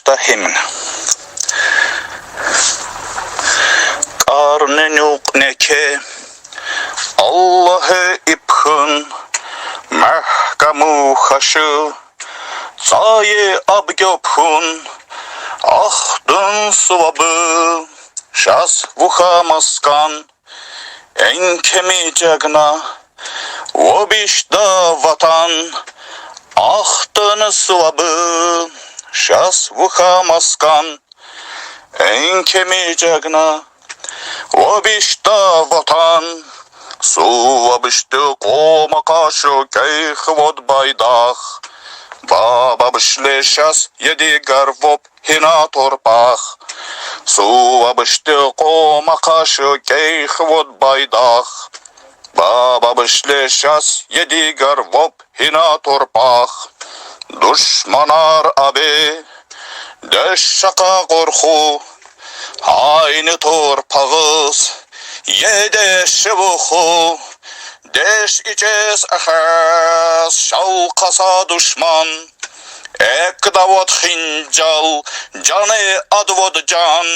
Başta himn. Karnenuk neke Allah'ı ipхын Mahkamu haşı Zayi abgöpхын Ahdın sıvabı Şas vuhamaskan Enkemi cagna Vobişda vatan Ahdın sıvabı Şas vuhamaskan Enkemi cagna Вобишта ватан, сувабишты кома кашу кейх вот байдах. Баба бишле шас едигар воп хина торпах. Сувабишты кома кашу кейх вот байдах. Баба бишле шас едигар воп хина торпах. Душманар абе, дөшшака корху. Aynı torpağız, yedeşi vuhu, deş içes ahas, şalkasa düşman, ek davot hincal, canı advod can,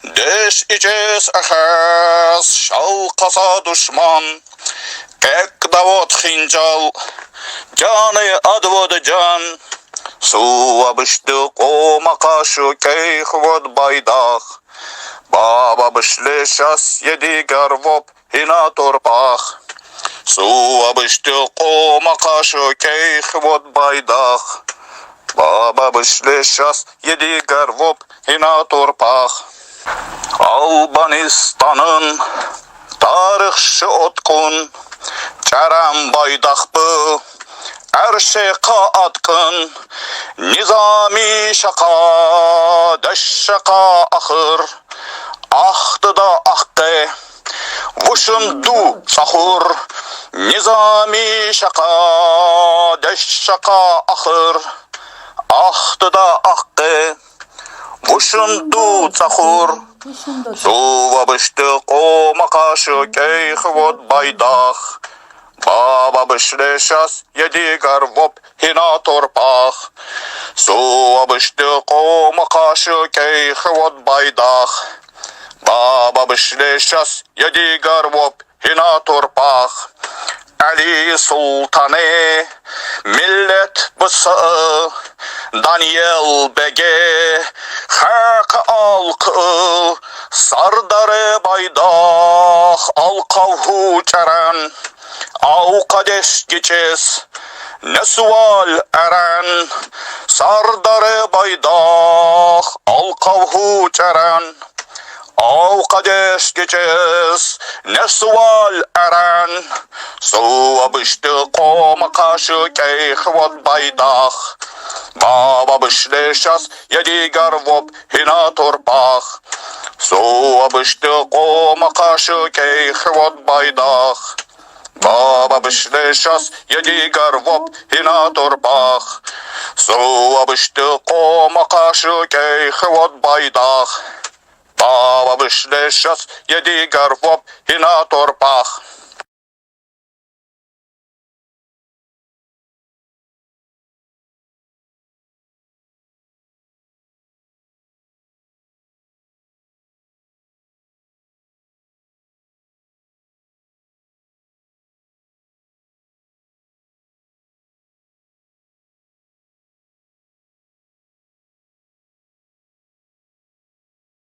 deş içes ahas, şalkasa düşman, ek davot hincal, canı advod can, Сувабышты кома кашу кейх вот байдах. Баба бишле шас едигар воп хина торпах. Сувабышты кома кашу кейх вот байдах. Баба бишле шас едигар воп хина торпах. Alбанистанын тарихшы откун Чарам байдах бы Erşeka atkın, nizami şaka, deşşaka ahır, ahdı da ahke, vuşundu sahur, nizami şaka, deşşaka ahır, ahdı da ahke, vuşundu sahur, suvabıştı koma kaşı keyh vod baydah. Baba biшле шас едигар воп хина торпах. Сувабышты кома кашы кейх вот байдах. Баба бишле шас едигар воп хина торпах. Ali Sultanı millet bısı Daniel Bege Hak alkı Sardarı baydah Alkavhu çeren Av kadeş geçes Ne sual eren Sardarı baydah Alkavhu çeren Av kadeş geçes Ne sual eren Suvabıştı koma kaşı кейх вот байдах. Баба бишле шас едигар воп хина торпах. Suvabıştı koma kaşı кейх вот байдах. Baba biшле шас едигар воп хина торпах. Suvabıştı koma kaşı кейх вот байдах. Baba biшле шас едигар воп хина торпах.